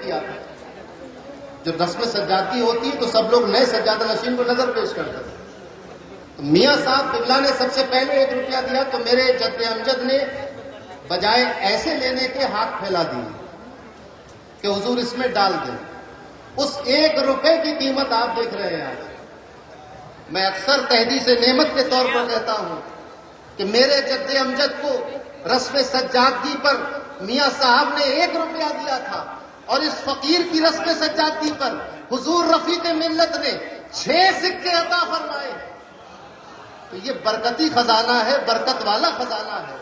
کیا تھا. جب رسم سجادگی ہوتی ہے تو سب لوگ نئے سجادہ نشین کو نظر پیش کرتے تھے. تو میاں صاحب قبلہ نے سب سے پہلے 1 روپیہ دیا تو میرے جد امجد نے بجائے ایسے لینے کے ہاتھ پھیلا دیے کہ حضور اس میں ڈال دیں. اس 1 روپے کی قیمت آپ دیکھ رہے ہیں آج. میں اکثر تحدیث نعمت کے طور پر کہتا ہوں کہ میرے جد امجد کو رسم سجادگی پر میاں صاحب نے 1 روپیہ دیا تھا اور اس فقیر کی رسم سجادگی پر حضور رفیق ملت نے 6 سکے عطا فرمائے. تو یہ برکتی خزانہ ہے, برکت والا خزانہ ہے.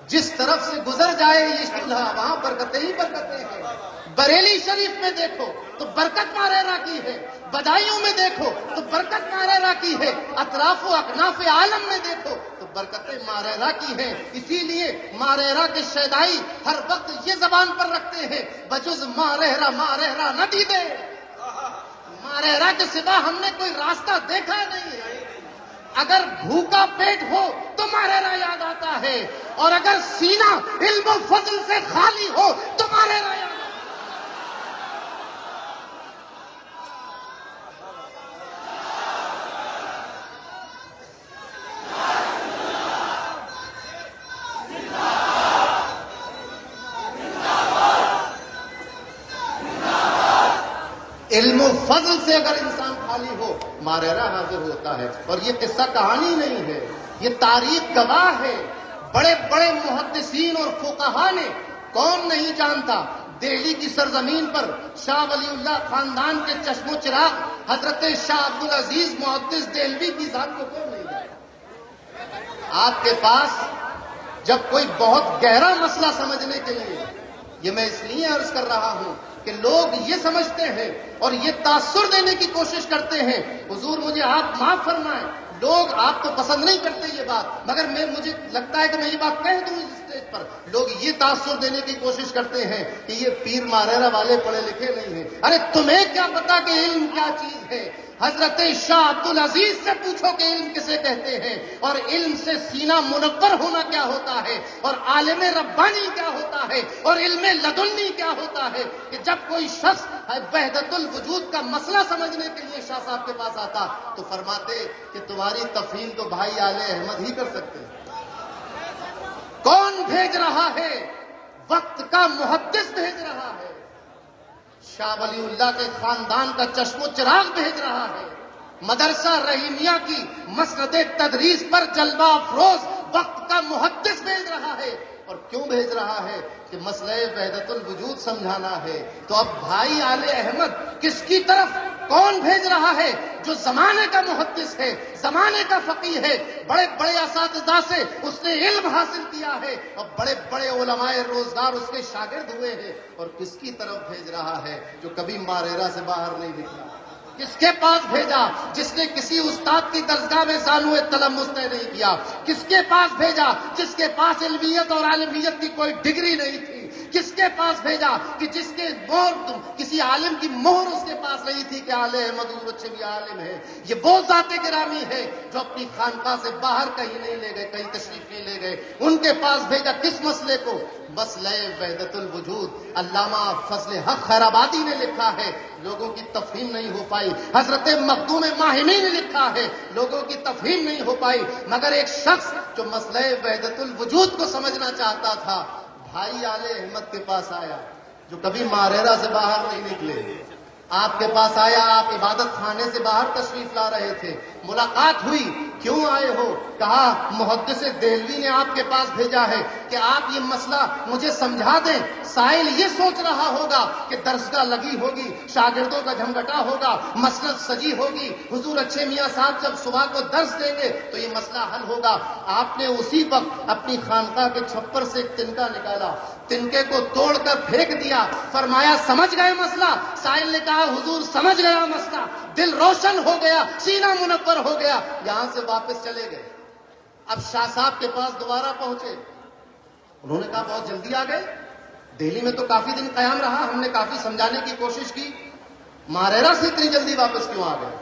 جس طرف سے گزر جائے یہ چولہا وہاں برکتیں ہی برکتیں ہیں. بریلی شریف میں دیکھو تو برکت ماریرا کی ہے, بدایوں میں دیکھو تو برکت ماریرا کی ہے, اطراف و اکناف عالم میں دیکھو تو برکتیں ماریرا کی ہیں. اسی لیے ماریرا کے شیدائی ہر وقت یہ زبان پر رکھتے ہیں, بجز ماریرا نہ دیدے. ماریرا کے سوا ہم نے کوئی راستہ دیکھا نہیں ہے. اگر بھوکا پیٹ ہو تو ماریرا یاد آتا ہے, اور اگر سینہ علم و فضل سے خالی ہو تو ماریرا یاد آتا ہے. علم و فضل سے اگر انسان خالی ہو ماریرا حاضر ہوتا ہے. اور یہ قصہ کہانی نہیں ہے, یہ تاریخ گواہ ہے. بڑے بڑے محدثین اور فقہا نے, کون نہیں جانتا, دہلی کی سرزمین پر شاہ ولی اللہ خاندان کے چشم و چراغ حضرت شاہ عبدالعزیز محدث دہلوی کی ذات کو کون نہیں جانتا. آپ کے پاس جب کوئی بہت گہرا مسئلہ سمجھنے کے لیے, یہ میں اس لیے عرض کر رہا ہوں کہ لوگ یہ سمجھتے ہیں اور یہ تاثر دینے کی کوشش کرتے ہیں, حضور مجھے آپ معاف فرمائیں, لوگ آپ کو پسند نہیں کرتے یہ بات, مگر مجھے لگتا ہے کہ میں یہ بات کہہ دوں اس اسٹیج پر. لوگ یہ تاثر دینے کی کوشش کرتے ہیں کہ یہ پیر ماریرا والے پڑھے لکھے نہیں ہیں. ارے تمہیں کیا پتا کہ علم کیا چیز ہے؟ حضرت شاہ عبدالعزیز سے پوچھو کہ علم کسے کہتے ہیں, اور علم سے سینہ منور ہونا کیا ہوتا ہے, اور عالم ربانی کیا ہوتا ہے, اور علم لدنی کیا ہوتا ہے. کہ جب کوئی شخص وحدت الوجود کا مسئلہ سمجھنے کے لیے شاہ صاحب کے پاس آتا تو فرماتے کہ تمہاری تفہیم تو بھائی آل احمد ہی کر سکتے ہیں. کون بھیج رہا ہے؟ وقت کا محدث بھیج رہا ہے, شاہ ولی اللہ کے خاندان کا چشم و چراغ بھیج رہا ہے. مدرسہ رحیمیہ کی مسند تدریس پر جلوہ افروز وقت کا محدث بھیج رہا ہے. اور کیوں بھیج رہا ہے؟ کہ مسئلہ وحدت الوجود سمجھانا ہے. تو اب بھائی آل احمد کس کی طرف کون بھیج رہا ہے؟ جو زمانے کا محدث ہے, زمانے کا فقیہ ہے, بڑے بڑے اساتذہ سے اس نے علم حاصل کیا ہے, اور بڑے بڑے علماء روزگار اس کے شاگرد ہوئے ہیں. اور کس کی طرف بھیج رہا ہے؟ جو کبھی ماریرا سے باہر نہیں نکلا. کس کے پاس بھیجا؟ جس نے کسی استاد کی درسگاہ میں زانو تلمس نہیں کیا. کس کے پاس بھیجا؟ جس کے پاس علمیت اور عالمیت کی کوئی ڈگری نہیں تھی. کس کے پاس بھیجا؟ کہ جس کے مہر, کسی عالم کی مہر اس کے پاس نہیں تھی کہ آل احمد اچھے بھی عالم ہے. یہ وہ ذات گرامی ہے جو اپنی خانقاہ سے باہر کہیں نہیں لے گئے, کہیں تشریف نہیں لے گئے. ان کے پاس بھیجا کس مسئلے کو؟ مسئلہ وحدت الوجود. علامہ فضل حق خیرآبادی نے لکھا ہے, لوگوں کی تفہیم نہیں ہو پائی. حضرت مخدوم ماہمی نے لکھا ہے, لوگوں کی تفہیم نہیں ہو پائی. مگر ایک شخص جو مسئلہ وحدت الوجود کو سمجھنا چاہتا تھا, بھائی آل احمد کے پاس آیا, جو کبھی ماریرا سے باہر نہیں نکلے. آپ کے پاس آیا, آپ عبادت خانے سے باہر تشریف لا رہے تھے, ملاقات ہوئی, کیوں آئے ہو؟ کہا محدث دہلوی نے آپ کے پاس بھیجا ہے کہ آپ یہ مسئلہ مجھے سمجھا دیں. سائل یہ سوچ رہا ہوگا کہ درسگاہ لگی ہوگی, شاگردوں کا جھمگٹا ہوگا, مسند سجی ہوگی, حضور اچھے میاں صاحب جب صبح کو درس دیں گے تو یہ مسئلہ حل ہوگا. آپ نے اسی وقت اپنی خانقاہ کے چھپر سے ایک تنکا نکالا, تنکے کو توڑ کر پھینک دیا, فرمایا سمجھ گئے مسئلہ؟ سائل نے کہا حضور سمجھ گیا مسئلہ, دل روشن ہو گیا, سینہ منور ہو گیا. یہاں سے واپس چلے گئے. اب شاہ صاحب کے پاس دوبارہ پہنچے, انہوں نے کہا بہت جلدی آ گئے, دہلی میں تو کافی دن قیام رہا, ہم نے کافی سمجھانے کی کوشش کی, ماریرا سے اتنی جلدی واپس کیوں آ گئے؟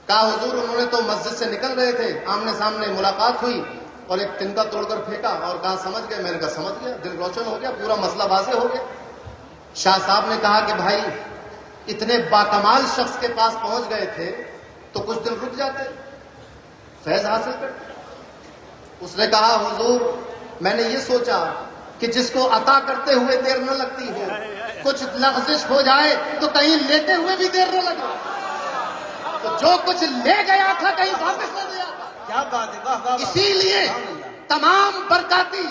کہا حضور انہوں نے تو مسجد سے نکل رہے تھے, آمنے سامنے ملاقات ہوئی اور ایک تنکا توڑ کر پھینکا اور کہا سمجھ گئے. میں نے کہا سمجھ گیا, دل روشن ہو گیا, پورا مسئلہ واضح ہو گیا. شاہ صاحب نے کہا کہ بھائی اتنے باکمال شخص کے پاس پہنچ گئے تھے تو کچھ دن رک جاتے، فیض حاصل کرتے۔ اس نے کہا حضور میں نے یہ سوچا کہ جس کو عطا کرتے ہوئے دیر نہ لگتی ہو، کچھ لغزش ہو جائے تو کہیں لیتے ہوئے بھی دیر نہ لگے، تو جو کچھ لے گیا تھا کہیں واپس نہ دیا تھا۔ کیا بات ہے، واہ واہ واہ۔ اسی لیے تمام برکاتی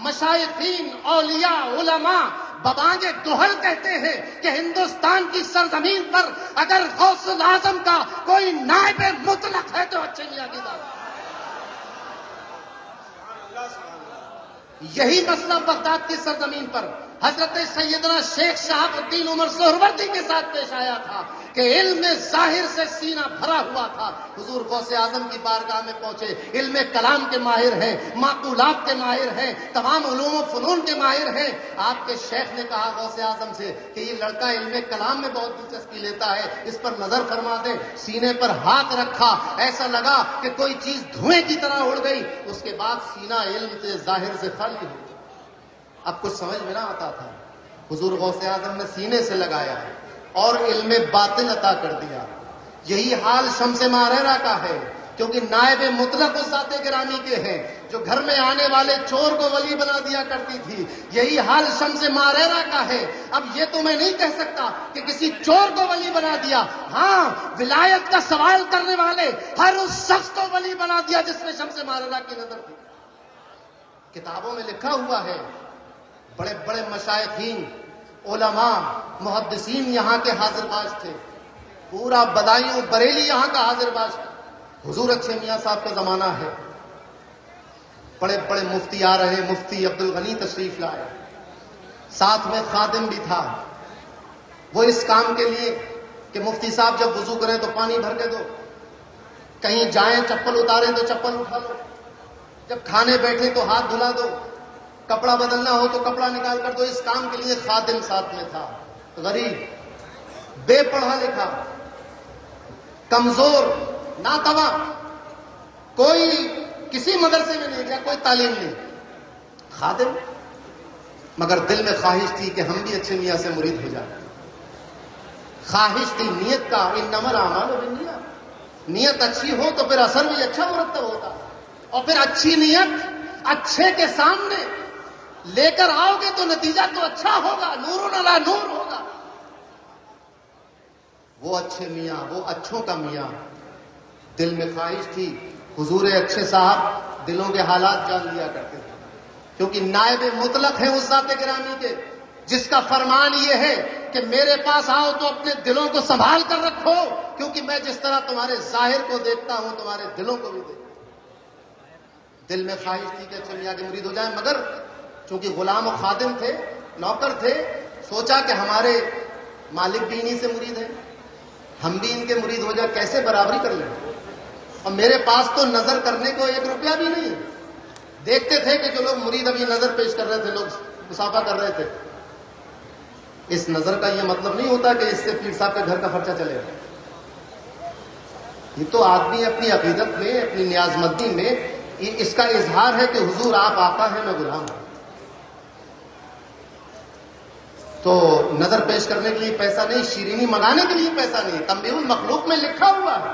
مشائخین، اولیاء، علماء ببانگ دہل کہتے ہیں کہ ہندوستان کی سرزمین پر اگر غوث الاعظم کا کوئی نائب مطلق ہے تو اچھے میاں کی ذات۔ یہی مسئلہ بغداد کی سرزمین پر حضرت سیدنا شیخ شہاب الدین عمر سہروردی کے ساتھ پیش آیا تھا کہ علم ظاہر سے سینہ بھرا ہوا تھا۔ حضور غوث اعظم کی بارگاہ میں پہنچے، علم کلام کے ماہر ہیں، معقولات کے ماہر ہیں، تمام علوم و فنون کے ماہر ہیں۔ آپ کے شیخ نے کہا غوث اعظم سے کہ یہ لڑکا علم کلام میں بہت دلچسپی لیتا ہے، اس پر نظر فرما دیں۔ سینے پر ہاتھ رکھا، ایسا لگا کہ کوئی چیز دھوئیں کی طرح اڑ گئی۔ اس کے بعد سینہ علم سے ظاہر سے خالی ہو گیا۔ اب کچھ سمجھ میں نہ آتا تھا، حضور غوث اعظم نے سینے سے لگایا اور علم باطن عطا کر دیا۔ یہی حال شمس ماریرہ کا ہے، کیونکہ نائب مطلق اس ذات گرامی کے ہیں جو گھر میں آنے والے چور کو ولی بنا دیا کرتی تھی۔ یہی حال شمس ماریرہ کا ہے۔ اب یہ تو میں نہیں کہہ سکتا کہ کسی چور کو ولی بنا دیا، ہاں ولایت کا سوال کرنے والے ہر اس شخص کو ولی بنا دیا جس میں شمس ماریرہ کی نظر تھی۔ کتابوں میں لکھا ہوا ہے، بڑے بڑے مشائخین، علماء، محدثین یہاں کے حاضر باش تھے، پورا بدایوں بریلی یہاں کا حاضر باش تھا۔ حضور اچھے میاں صاحب کا زمانہ ہے، بڑے بڑے مفتی آ رہے، مفتی عبد الغنی تشریف لائے، ساتھ میں خادم بھی تھا۔ وہ اس کام کے لیے کہ مفتی صاحب جب وضو کریں تو پانی بھر کے دو، کہیں جائیں چپل اتاریں تو چپل اٹھا لو، جب کھانے بیٹھے تو ہاتھ دھلا دو، کپڑا بدلنا ہو تو کپڑا نکال کر دو۔ اس کام کے لیے خادم ساتھ میں تھا، غریب، بے پڑھا لکھا، کمزور، ناتواں، کوئی کسی مدرسے میں نہیں گیا، کوئی تعلیم نہیں، خادم، مگر دل میں خواہش تھی کہ ہم بھی اچھے میاں سے مرید ہو جائیں۔ خواہش تھی نیت کا، انما الاعمال بالنیات، نیت اچھی ہو تو پھر اثر بھی اچھا مرتب ہوتا، اور پھر اچھی نیت اچھے کے سامنے لے کر آؤ گے تو نتیجہ تو اچھا ہوگا، نور علی نور ہوگا۔ وہ اچھے میاں، وہ اچھوں کا میاں، دل میں خواہش تھی حضور اچھے صاحب دلوں کے حالات جان لیا کرتے تھے، کیونکہ نائب مطلق ہیں اس ذات گرامی کے جس کا فرمان یہ ہے کہ میرے پاس آؤ تو اپنے دلوں کو سنبھال کر رکھو، کیونکہ میں جس طرح تمہارے ظاہر کو دیکھتا ہوں تمہارے دلوں کو بھی دیکھتا ہوں۔ دل میں خواہش تھی کہ اچھے میاں کے مرید ہو جائیں، مگر چونکہ غلام و خادم تھے، نوکر تھے، سوچا کہ ہمارے مالک بھی انہی سے مرید ہیں، ہم بھی ان کے مرید ہو جائیں، کیسے برابری کر لیں، اور میرے پاس تو نظر کرنے کو 1 روپیہ بھی نہیں۔ دیکھتے تھے کہ جو لوگ مرید ابھی نظر پیش کر رہے تھے، لوگ مسافہ کر رہے تھے، اس نظر کا یہ مطلب نہیں ہوتا کہ اس سے پیر صاحب کے گھر کا خرچہ چلے گا۔ یہ تو آدمی اپنی عقیدت میں، اپنی نیاز مندی میں اس کا اظہار ہے کہ حضور آپ آقا ہیں، میں غلام ہوں۔ تو نظر پیش کرنے کے لیے پیسہ نہیں، شیرینی منگانے کے لیے پیسہ نہیں، تنبیہ المخلوق میں لکھا ہوا ہے۔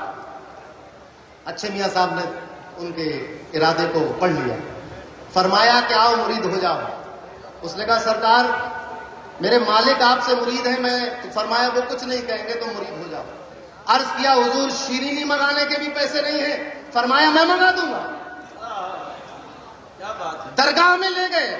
اچھے میاں صاحب نے ان کے ارادے کو پڑھ لیا، فرمایا کہ آؤ مرید ہو جاؤ۔ اس نے کہا سرکار میرے مالک آپ سے مرید ہیں، میں فرمایا وہ کچھ نہیں کہیں گے تو مرید ہو جاؤ۔ عرض کیا حضور شیرینی منگانے کے بھی پیسے نہیں ہیں، فرمایا میں منگا دوں گا۔ درگاہ میں لے گئے،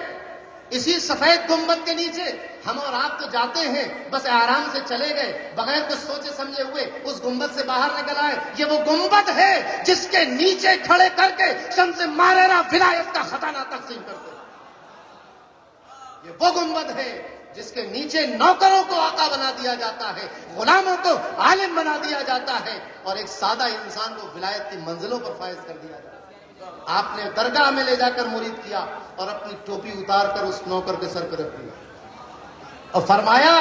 اسی سفید گنبد کے نیچے ہم اور آپ تو جاتے ہیں بس آرام سے چلے گئے بغیر کچھ سوچے سمجھے ہوئے، اس گنبد سے باہر نکل آئے۔ یہ وہ گنبد ہے جس کے نیچے کھڑے کر کے شمس ماریرہ ولایت کا خزانہ تقسیم کرتے ہیں۔ یہ وہ گنبد ہے جس کے نیچے نوکروں کو آقا بنا دیا جاتا ہے، غلاموں کو عالم بنا دیا جاتا ہے، اور ایک سادہ انسان کو ولایت کی منزلوں پر فائز کر دیا جاتا ہے۔ آپ نے درگاہ میں لے جا کر مرید کیا اور اپنی ٹوپی اتار کر اس نوکر کے سر پہ رکھ دیا اور فرمایا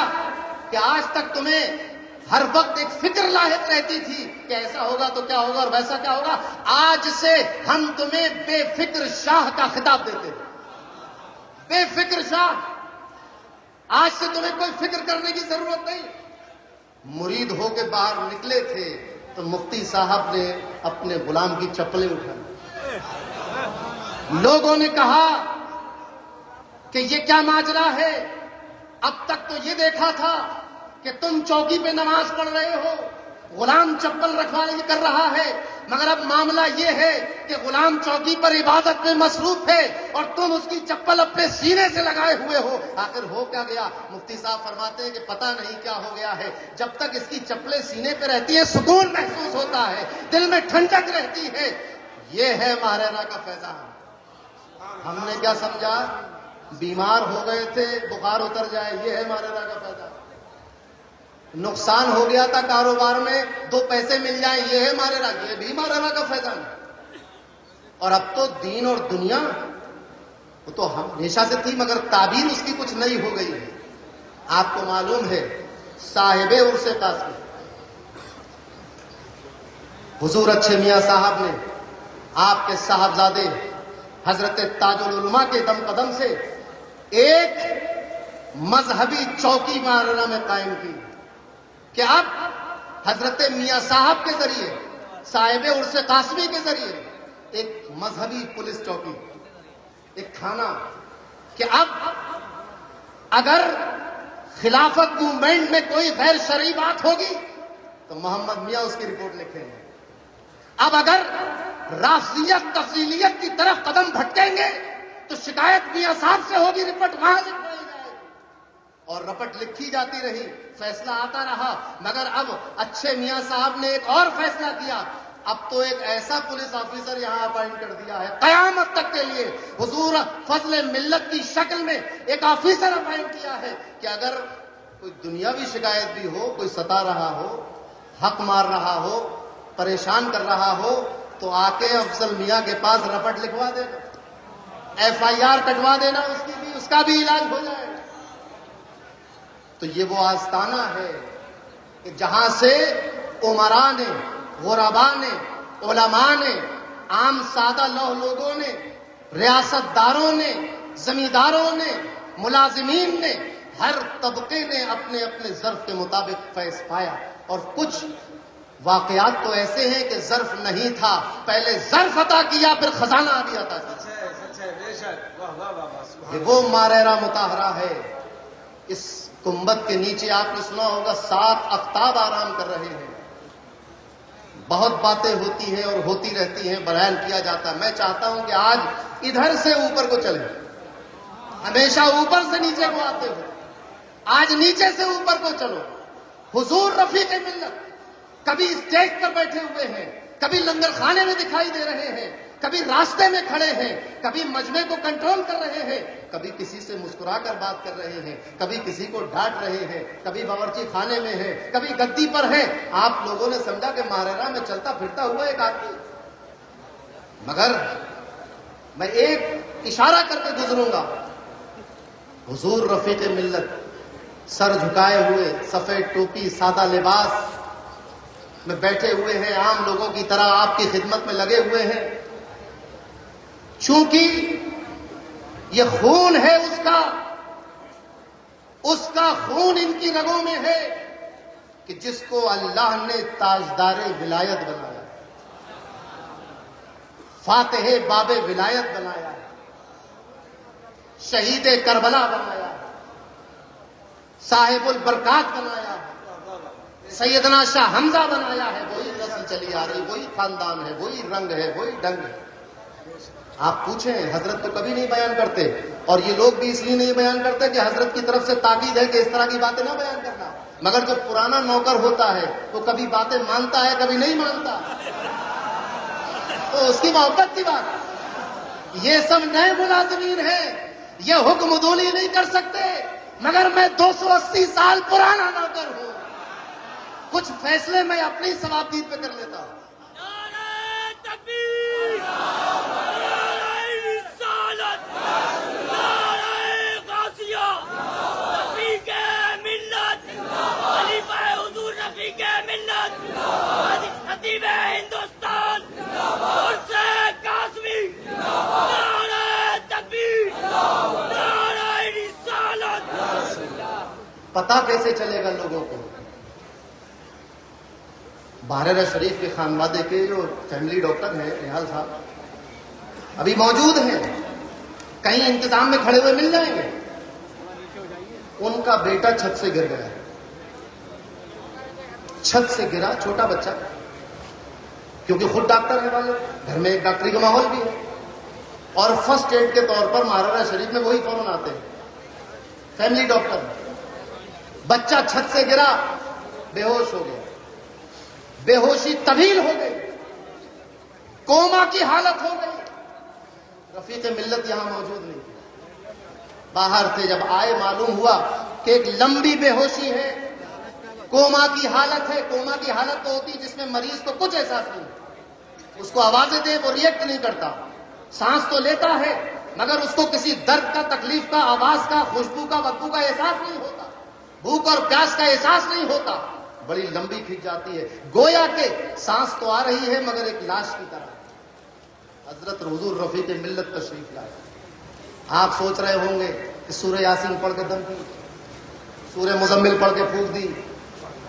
کہ آج تک تمہیں ہر وقت ایک فکر لاحق رہتی تھی کہ ایسا ہوگا تو کیا ہوگا اور ویسا کیا ہوگا، آج سے ہم تمہیں بے فکر شاہ کا خطاب دیتے ہیں۔ بے فکر شاہ، آج سے تمہیں کوئی فکر کرنے کی ضرورت نہیں. مرید ہو کے باہر نکلے تھے تو مفتی صاحب نے اپنے غلام کی چپلیں اٹھائی. لوگوں نے کہا کہ یہ کیا ماجرا ہے؟ اب تک تو یہ دیکھا تھا کہ تم چوکی پہ نماز پڑھ رہے ہو, غلام چپل رکھوانے کر رہا ہے, مگر اب معاملہ یہ ہے کہ غلام چوکی پر عبادت میں مصروف ہے اور تم اس کی چپل اپنے سینے سے لگائے ہوئے ہو. آخر ہو کیا گیا؟ مفتی صاحب فرماتے ہیں کہ پتہ نہیں کیا ہو گیا ہے. جب تک اس کی چپلیں سینے پہ رہتی ہیں سکون محسوس ہوتا ہے, دل میں ٹھنڈک رہتی ہے. یہ ہے ماہرہ کا فیضان. ہم نے کیا سمجھا؟ بیمار ہو گئے تھے, بخار اتر جائے, یہ ہے ماہرہ کا فیضان. نقصان ہو گیا تھا کاروبار میں, 2 پیسے مل جائیں, یہ ہے ماہرہ. یہ بھی ماہرہ کا فیضان ہے. اور اب تو دین اور دنیا وہ تو ہمیشہ سے تھی مگر تعبیر اس کی کچھ نئی ہو گئی ہے. آپ کو معلوم ہے صاحب عرس قاسمی حضور اچھے میاں صاحب نے آپ کے صاحبزادے حضرت تاج العلماء کے دم قدم سے ایک مذہبی چوکی ماہرہ میں قائم کی کہ اب حضرت میاں صاحب کے ذریعے, صاحب عرس قاسمی کے ذریعے ایک مذہبی پولیس چوکی, ایک تھانہ, کہ اب اگر خلافت موومنٹ میں کوئی غیر شرعی بات ہوگی تو محمد میاں اس کی رپورٹ لکھیں گے. اب اگر رافضیت تفضیلیت کی طرف قدم بھٹکیں گے تو شکایت میاں صاحب سے ہوگی, رپورٹ وہاں لکھوائی جائے گی. اور رپٹ لکھی جاتی رہی, فیصلہ آتا رہا. مگر اب اچھے میاں صاحب نے ایک اور فیصلہ کیا. اب تو ایک ایسا پولیس آفیسر یہاں اپائنٹ کر دیا ہے قیامت تک کے لیے. حضور فضل ملت کی شکل میں ایک آفیسر اپائنٹ کیا ہے کہ اگر کوئی دنیاوی شکایت بھی ہو, کوئی ستا رہا ہو, حق مار رہا ہو, پریشان کر رہا ہو, تو آ کے افضل میاں کے پاس رپٹ لکھوا دینا, FIR کٹوا دینا, اس کی بھی, اس کا بھی علاج ہو جائے. تو یہ وہ آستانہ ہے کہ جہاں سے عمراء نے, غرباء نے, علماء نے, عام سادہ لوگوں نے, ریاست داروں نے, زمینداروں نے, ملازمین نے, ہر طبقے نے اپنے اپنے ظرف کے مطابق فیض پایا. اور کچھ واقعات تو ایسے ہیں کہ ظرف نہیں تھا, پہلے ظرف عطا کیا پھر خزانہ بھی عطا کیا. یہ وہ ماہرہ مطہرہ ہے. اس گنبد کے نیچے آپ نے سنا ہوگا 7 اقطاب آرام کر رہے ہیں. بہت باتیں ہوتی ہیں اور ہوتی رہتی ہیں, بیان کیا جاتا ہے. میں چاہتا ہوں کہ آج ادھر سے اوپر کو چلیں, ہمیشہ اوپر سے نیچے کو آتے ہو, آج نیچے سے اوپر کو چلو. حضور رفیق ملت کبھی اسٹیج پر بیٹھے ہوئے ہیں, کبھی لنگر خانے میں دکھائی دے رہے ہیں, کبھی راستے میں کھڑے ہیں, کبھی مجمع کو کنٹرول کر رہے ہیں, کبھی کسی سے مسکرا کر بات کر رہے ہیں, کبھی کسی کو ڈانٹ رہے ہیں, کبھی باورچی خانے میں ہیں, کبھی گدی پر ہیں. آپ لوگوں نے سمجھا کہ ماہرہ میں چلتا پھرتا ہوا ایک آدمی. مگر میں ایک اشارہ کر کے گزروں گا. حضور رفیق ملت سر جھکائے ہوئے, سفید ٹوپی, سادہ لباس میں بیٹھے ہوئے ہیں, عام لوگوں کی طرح آپ کی خدمت میں لگے ہوئے ہیں. چونکہ یہ خون ہے اس کا خون ان کی رگوں میں ہے کہ جس کو اللہ نے تاجدار ولایت بنایا, فاتح باب ولایت بنایا, شہید کربلا بنایا, صاحب البرکات بنایا, سیدنا شاہ حمزہ بنایا ہے. وہی نسل چلی آ رہی, وہی خاندان ہے, وہی رنگ ہے, وہی ڈنگ ہے. آپ پوچھیں, حضرت تو کبھی نہیں بیان کرتے, اور یہ لوگ بھی اس لیے نہیں بیان کرتے کہ حضرت کی طرف سے تاکید ہے کہ اس طرح کی باتیں نہ بیان کرنا. مگر جو پرانا نوکر ہوتا ہے وہ کبھی باتیں مانتا ہے, کبھی نہیں مانتا, تو اس کی محبت کی بات. یہ سب نئے ملازمین ہیں, یہ حکم دولی نہیں کر سکتے, مگر میں 280 سال پرانا نوکر ہوں. کچھ فیصلے میں اپنی ثوابدید پہ کر لیتا ہوں. پتا کیسے چلے گا لوگوں کو؟ بحیرہ شریف کے خانوادے کے جو فیملی ڈاکٹر ہیں ریحال صاحب ابھی موجود ہیں، کہیں انتظام میں کھڑے ہوئے مل جائیں گے. ان کا بیٹا چھت سے گر گیا، چھت سے گرا، چھوٹا بچہ، کیونکہ خود ڈاکٹر ہے والے، گھر میں ایک ڈاکٹری کا ماحول بھی ہے، اور فرسٹ ایڈ کے طور پر مہاراجہ شریف میں وہی فوراً آتے ہیں، فیملی ڈاکٹر. بچہ چھت سے گرا، بے ہوش ہو گیا، بے ہوشی طویل ہو گئی، کوما کی حالت ہو گئی. رفیق ملت یہاں موجود نہیں تھے، باہر تھے. جب آئے معلوم ہوا کہ ایک لمبی بے ہوشی ہے، کوما کی حالت ہے. کوما کی حالت تو ہوتی ہے جس میں مریض کو کچھ احساس نہیں، اس کو آوازیں دیں وہ ریئیکٹ نہیں کرتا، سانس تو لیتا ہے مگر اس کو کسی درد کا، تکلیف کا، آواز کا، خوشبو کا، بدبو کا احساس نہیں ہوتا، بھوک اور پیاس کا احساس نہیں ہوتا. بڑی لمبی کھنچ جاتی ہے، گویا کہ سانس تو آ رہی ہے مگر ایک لاش کی طرح. حضرت حضور رفیق ملت تشریف لائے. آپ سوچ رہے ہوں گے کہ سورہ یاسین پڑھ کے دم کی، سورہ مزمل پڑھ کے پھونک دی،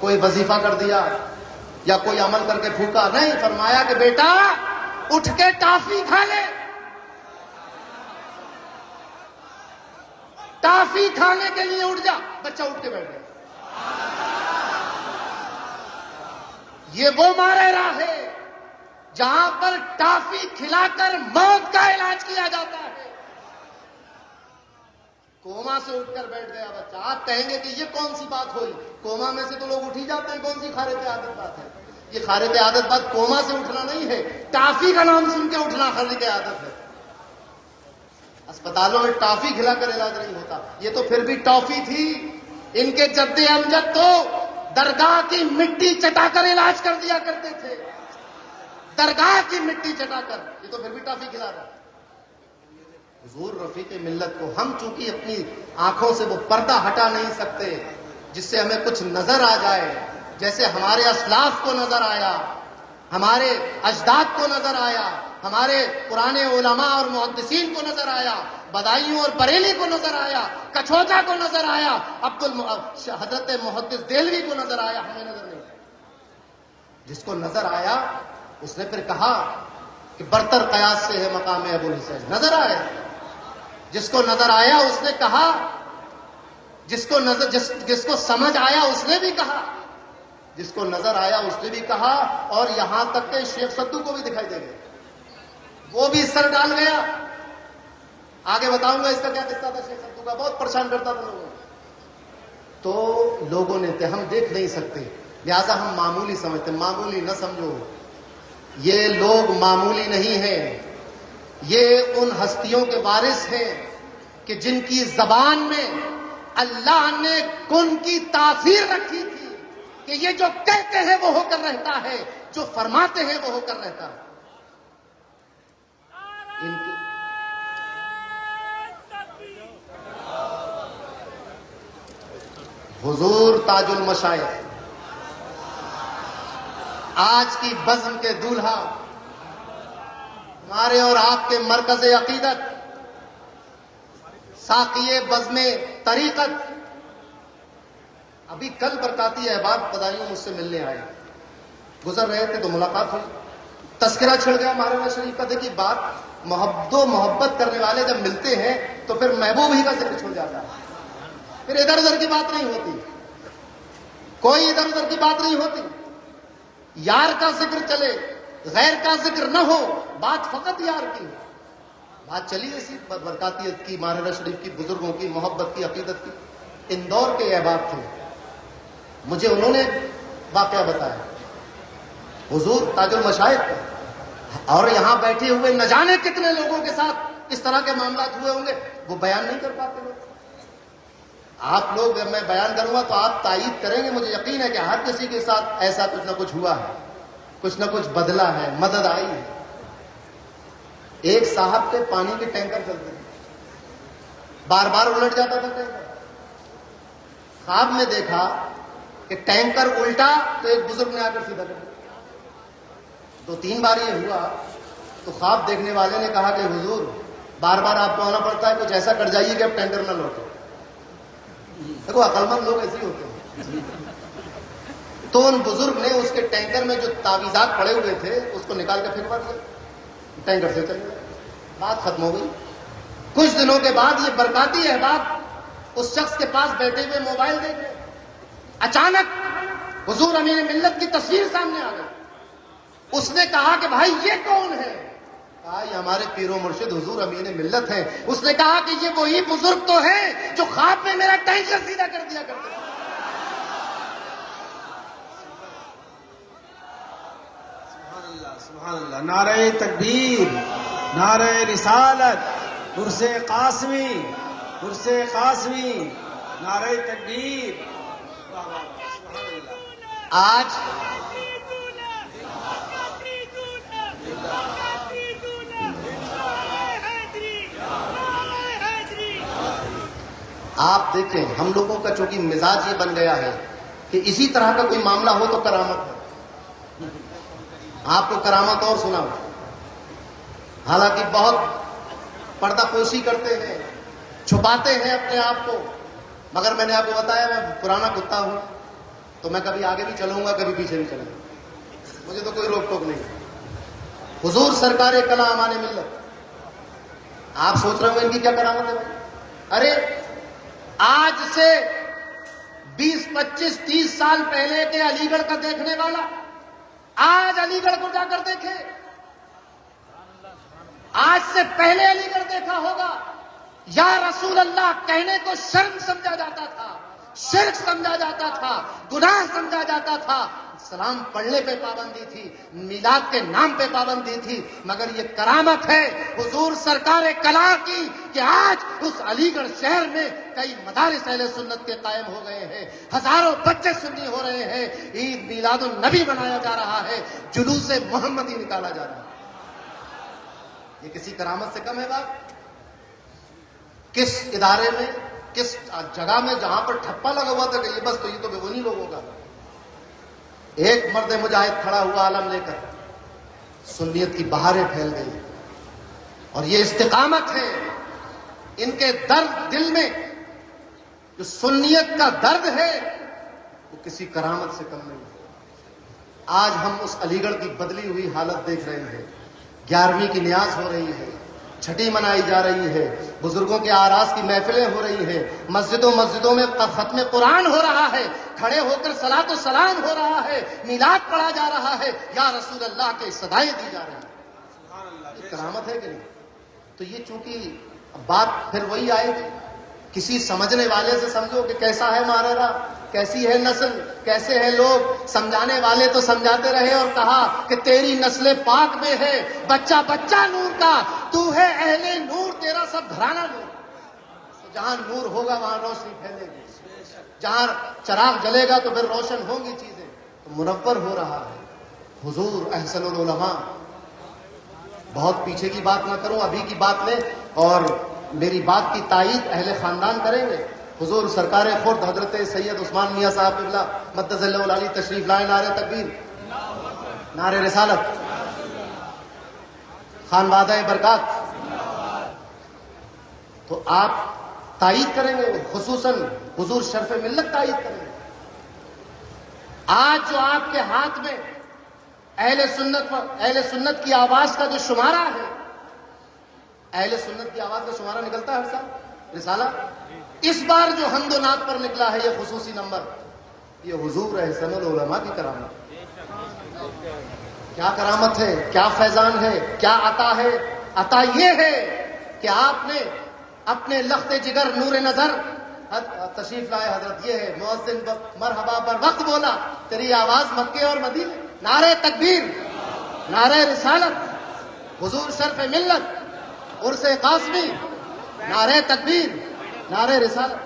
کوئی وظیفہ کر دیا یا کوئی عمل کر کے پھونکا. نہیں، فرمایا کہ بیٹا اٹھ کے ٹافی کھا لے. ٹافی کھانے کے لیے اٹھ جا. بچہ اٹھ کے بیٹھ گیا. یہ وہ ماریرا ہے جہاں پر ٹافی کھلا کر موت کا علاج کیا جاتا ہے. کوما سے اٹھ کر بیٹھ گیا بچہ. آپ کہیں گے کہ یہ کون سی بات ہوئی؟ کوما میں سے تو لوگ اٹھ ہی جاتے ہیں، کون سی خارق عادت بات ہے؟ یہ خارق عادت بات کوما سے اٹھنا نہیں ہے، ٹافی کا نام سن کے اٹھنا خارق عادت ہے. اسپتالوں میں ٹافی کھلا کر علاج نہیں ہوتا. یہ تو پھر بھی ٹافی تھی. ان کے جد امجد تو درگاہ کی مٹی چٹا کر علاج کر دیا کرتے تھے، درگاہ کی مٹی چٹا کر. یہ تو پھر بھی ٹافی کھلا رہا ہے. حضور رفیق ملت کو ہم چونکہ اپنی آنکھوں سے وہ پردہ ہٹا نہیں سکتے جس سے ہمیں کچھ نظر آ جائے، جیسے ہمارے اسلاف کو نظر آیا، ہمارے اجداد کو نظر آیا، ہمارے پرانے علماء اور محدثین کو نظر آیا، بدائیوں اور بریلی کو نظر آیا، کچھوچا کو نظر آیا، حضرت محدث دہلوی کو نظر آیا. ہمیں نظر نہیں. جس کو نظر آیا اس نے پھر کہا کہ برتر قیاس سے ہے مقام ابو الحسین. نظر آیا. جس کو نظر آیا اس نے کہا، جس کو سمجھ آیا اس نے بھی کہا، جس کو نظر آیا اس نے بھی کہا، اور یہاں تک کہ شیخ سدو کو بھی دکھائی دے گئے، وہ بھی سر ڈال گیا. آگے بتاؤں گا اس کا کیا قصہ تھا. شیخ سدو کا بہت پریشان کرتا تھا لوگوں کو. تو لوگوں نے ہم دیکھ نہیں سکتے لہذا ہم معمولی سمجھتے. معمولی نہ سمجھو، یہ لوگ معمولی نہیں ہیں. یہ ان ہستیوں کے وارث ہیں کہ جن کی زبان میں اللہ نے کن کی تاثیر رکھی تھی کہ یہ جو کہتے ہیں وہ ہو کر رہتا ہے، جو فرماتے ہیں وہ ہو کر رہتا ہے. ان کی حضور تاج المشائخ، آج کی بزم کے دولہا، ہمارے اور آپ کے مرکز عقیدت، ساقی بزم طریقت. ابھی کل برکاتی احباب بدائیوں مجھ سے ملنے آئے، گزر رہے تھے تو ملاقات ہوئی، تذکرہ چھڑ گیا مہاراجہ شریف کا. دیکھیے بات، محبت کرنے والے جب ملتے ہیں تو پھر محبوب ہی کا ذکر چھوڑ جاتا ہے، پھر ادھر ادھر کی بات نہیں ہوتی، کوئی ادھر ادھر کی بات نہیں ہوتی. یار کا ذکر چلے، غیر کا ذکر نہ ہو، بات فقط یار کی. بات چلی ایسی برکاتیت کی، مہاراجہ شریف کی، بزرگوں کی، محبت کی، عقیدت کی. اندور کے احباب تھے، مجھے انہوں نے واقعہ بتایا حضور تاج المشائخ کا. اور یہاں بیٹھے ہوئے نہ جانے کتنے لوگوں کے ساتھ اس طرح کے معاملات ہوئے ہوں گے، وہ بیان نہیں کر پاتے لوگ. آپ لوگ جب میں بیان کروں گا تو آپ تائید کریں گے، مجھے یقین ہے کہ ہر کسی کے ساتھ ایسا کچھ نہ کچھ ہوا ہے، کچھ نہ کچھ بدلا ہے، مدد آئی ہے. ایک صاحب کے پانی کے ٹینکر چلتے ہیں، بار بار الٹ جاتا تھا ٹینکر. خواب میں دیکھا کہ ٹینکر الٹا تو ایک بزرگ نے آ کر سیدھا کر دیا. 2-3 بار یہ ہوا تو خواب دیکھنے والے نے کہا کہ حضور بار بار آپ کو آنا پڑتا ہے، کچھ ایسا کر جائیے کہ اب ٹینکر نہ لوٹے. دیکھو عقل مند لوگ ایسے ہی ہوتے ہیں. تو ان بزرگ نے اس کے ٹینکر میں جو تعویذات پڑے ہوئے تھے اس کو نکال کے پھر مار دیا, ٹینکر سے چل گیا, بات ختم ہو گئی. کچھ دنوں کے بعد یہ برکاتی احباب اس شخص کے پاس بیٹھے ہوئے موبائل دیکھے, اچانک حضور امین ملت کی تصویر سامنے آ گئی. اس نے کہا کہ بھائی یہ کون ہے؟ کہا یہ ہمارے پیر و مرشد حضور امین ملت ہیں. اس نے کہا کہ یہ وہی بزرگ تو ہیں جو خواب میں میرا ٹینکر سیدھا کر دیا کرتے ہیں. سبحان اللہ. نعرہ تکبیر, نعرہ رسالت, قرص قاسمی, قرص قاسمی, نعرہ تکبیر. سبحان اللہ. آج آپ دیکھیں ہم لوگوں کا چونکہ مزاج یہ بن گیا ہے کہ اسی طرح کا کوئی معاملہ ہو تو کرامت ہے. آپ کو کرامت اور سنا, حالانکہ بہت پردہ پوشی کرتے ہیں, چھپاتے ہیں اپنے آپ کو, مگر میں نے آپ کو بتایا میں پرانا کتا ہوں تو میں کبھی آگے بھی چلوں گا کبھی پیچھے بھی چلوں گا, مجھے تو کوئی روک ٹوک نہیں. حضور سرکار کلام آنے ملت, آپ سوچ رہے ہو ان کی کیا کرامت ہے بھائی؟ ارے آج سے 20, 25, 30 سال پہلے کے علی گڑھ کا دیکھنے والا آج علی گڑھ کو جا کر دیکھے, آج سے پہلے علی گڑھ دیکھا ہوگا. یا رسول اللہ کہنے کو شرم سمجھا جاتا تھا, شرک سمجھا جاتا تھا, گناہ سمجھا جاتا تھا. سلام پڑھنے پہ پابندی تھی, میلاد کے نام پہ پابندی تھی, مگر یہ کرامت ہے حضور سرکار کلام کی کہ آج اس علی گڑھ شہر میں کئی مدارس اہل سنت کے قائم ہو گئے ہیں, ہزاروں بچے سنی ہو رہے ہیں, عید میلاد النبی منایا جا رہا ہے, جلوس محمدی نکالا جا رہا ہے. یہ کسی کرامت سے کم ہے بات؟ کس ادارے میں, کس جگہ میں جہاں پر ٹھپا لگا ہوا تھا کہ یہ بس تو یہ تو بےغنی لوگوں کا, ایک مرد مجاہد کھڑا ہوا علم لے کر, سنیت کی بہاریں پھیل گئی. اور یہ استقامت ہے ان کے درد دل میں, جو سنیت کا درد ہے وہ کسی کرامت سے کم نہیں ہے. آج ہم اس علی گڑھ کی بدلی ہوئی حالت دیکھ رہے ہیں. 11ویں کی نیاز ہو رہی ہے, چھٹی منائی جا رہی ہے, بزرگوں کے آراز کی محفلیں ہو رہی ہیں, مسجدوں میں ختم قرآن ہو رہا ہے, کھڑے ہو کر صلاۃ و سلام ہو رہا ہے, میلاد پڑھا جا رہا ہے, یا رسول اللہ کے صدائیں دی جا رہی ہیں. یہ کرامت ہے کہ نہیں؟ تو یہ چونکہ بات پھر وہی آئے گی, کسی سمجھنے والے سے سمجھو کہ کیسا ہے ماررا, کیسی ہے نسل, کیسے ہیں لوگ. سمجھانے والے تو سمجھاتے رہے اور کہا کہ تیری نسل پاک میں ہے, بچہ بچہ نور کا, تو ہے اہل نور, تیرا سب گھرانہ نور. تو جہاں نور ہوگا وہاں روشنی پھیلے گی, جہاں چراغ جلے گا تو پھر روشن ہوں گی چیزیں. تو منور ہو رہا ہے. حضور احسن العلماء, بہت پیچھے کی بات نہ کروں, ابھی کی بات لیں اور میری بات کی تائید اہل خاندان کریں گے. حضور سرکار خرد حضرت سید عثمان میاں صاحب قبلہ مدظ اللہ العلی تشریف لائے. نعرہ تکبیر, نعرہ رسالت, خان وعدہ برکات. تو آپ تائید کریں گے, خصوصاً حضور شرف ملت تائید کریں گے. آج جو آپ کے ہاتھ میں اہل سنت کی آواز کا جو شمارہ ہے, اہل سنت کی آواز کا شمارہ نکلتا ہے ہر سال رسالہ, اس بار جو حمد و نعت پر نکلا ہے یہ خصوصی نمبر, یہ حضور احسن العلماء کی کرامت. کیا کرامت ہے, کیا فیضان ہے, کیا عطا ہے؟ عطا یہ ہے کہ آپ نے اپنے لخت جگر نور نظر تشریف لائے حضرت. یہ ہے مؤذن مرحبا پر وقت بولا, تیری آواز مکے اور مدینے. نعرہ تکبیر, نعرہ رسالت, حضور شرف ملت, قرص قاسمی, نعرہ تکبیر, نعرہ رسالت.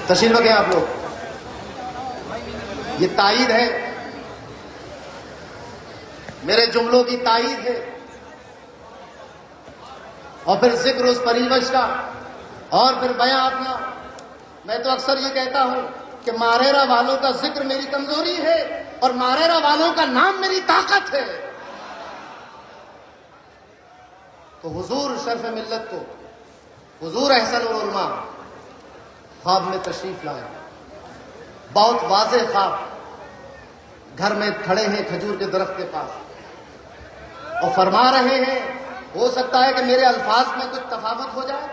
تشریف رکھیں آپ لوگ. یہ تائید ہے, میرے جملوں کی تائید ہے, اور پھر ذکر اس پریوش کا, اور پھر بیان اپنا. میں تو اکثر یہ کہتا ہوں کہ ماریرا والوں کا ذکر میری کمزوری ہے اور ماریرا والوں کا نام میری طاقت ہے. تو حضور شرف ملت کو، حضور احسن العلماء خواب میں تشریف لائے، بہت واضح خواب. گھر میں کھڑے ہیں کھجور کے درخت کے پاس اور فرما رہے ہیں، ہو سکتا ہے کہ میرے الفاظ میں کچھ تفاوت ہو جائے.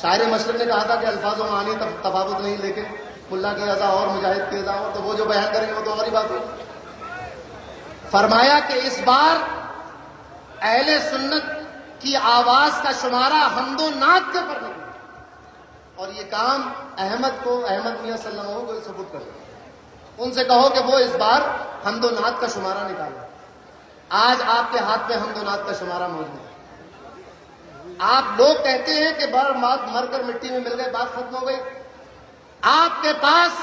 شاعر مشرق نے کہا تھا کہ الفاظوں میں آنی تفاوت نہیں، لیکن ملا کی اذا اور مجاہد کی اذا اور، تو وہ جو بیان کریں گے وہ تو ہماری بات ہوگی. فرمایا کہ اس بار اہل سنت کی آواز کا شمارہ حمد و نعت کے پر نہیں، اور یہ کام احمد میاں صلی اللہ علیہ وسلم کو ثبوت کر دیں. ان سے کہو کہ وہ اس بار حمد و نعت کا شمارہ نکالیں. آج آپ کے ہاتھ میں حمد و نعت کا شمارہ موجود ہے. آپ لوگ کہتے ہیں کہ مر کر مٹی میں مل گئے، بات ختم ہو گئی. آپ کے پاس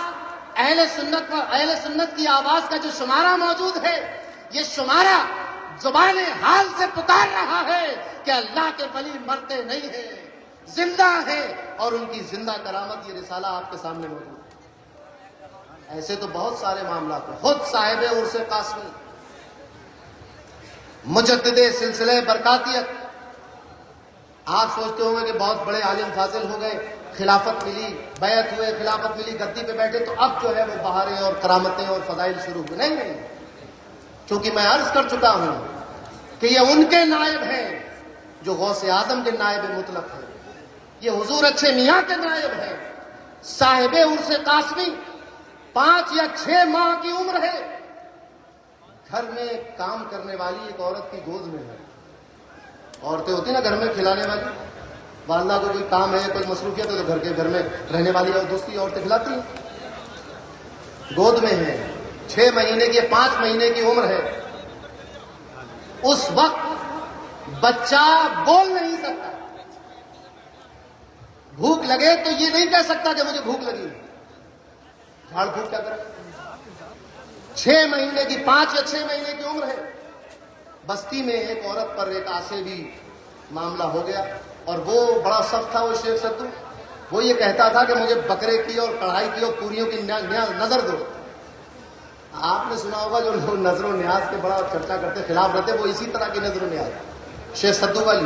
اہل سنت کی آواز کا جو شمارہ موجود ہے، یہ شمارہ زبان حال سے پکار رہا ہے کہ اللہ کے ولی مرتے نہیں ہیں، زندہ ہیں، اور ان کی زندہ کرامت یہ رسالہ آپ کے سامنے موجود ہے. ایسے تو بہت سارے معاملات ہیں. خود صاحب عرس قاسمی، مجدد سلسلہ برکاتیت، آپ سوچتے ہوں گے کہ بہت بڑے عالم فاضل ہو گئے، خلافت ملی، بیعت ہوئے، خلافت ملی، گدی پہ بیٹھے تو اب جو ہے وہ بہاریں اور کرامتیں اور فضائل شروع ہوئے. نہیں، چونکہ میں عرض کر چکا ہوں کہ یہ ان کے نائب ہیں جو غوث اعظم کے نائب مطلق ہیں. یہ حضور اچھے میاں کے نائب ہیں. صاحب عرس قاسمی 5 یا 6 ماہ کی عمر ہے، گھر میں کام کرنے والی ایک عورت کی گود میں ہے. عورتیں ہوتی نا گھر میں کھلانے والی، والدہ کو کوئی کام ہے، کوئی مصروفیت ہے تو گھر میں رہنے والی اور دوسری عورتیں کھلاتی ہیں. گود میں ہے، 6 مہینے کی 5 مہینے کی عمر ہے. اس وقت بچہ بول نہیں سکتا، بھوک لگے تو یہ نہیں کہہ سکتا کہ مجھے بھوک لگی. جھاڑ پھوک کیا کرے. 6 مہینے کی 5 یا 6 مہینے کی عمر ہے. بستی میں ایک عورت پر ایک عصبی معاملہ ہو گیا، اور وہ بڑا سخت تھا. وہ شیخ سدو، وہ یہ کہتا تھا کہ مجھے بکرے کی اور کڑھائی کی اور پوریوں کی نظر دو. آپ نے سنا ہوگا جو لوگ نظر و نیاز کے بڑا چرچا کرتے، خلاف رہتے، وہ اسی طرح کی نظر و نیاز شیخ سدو والی،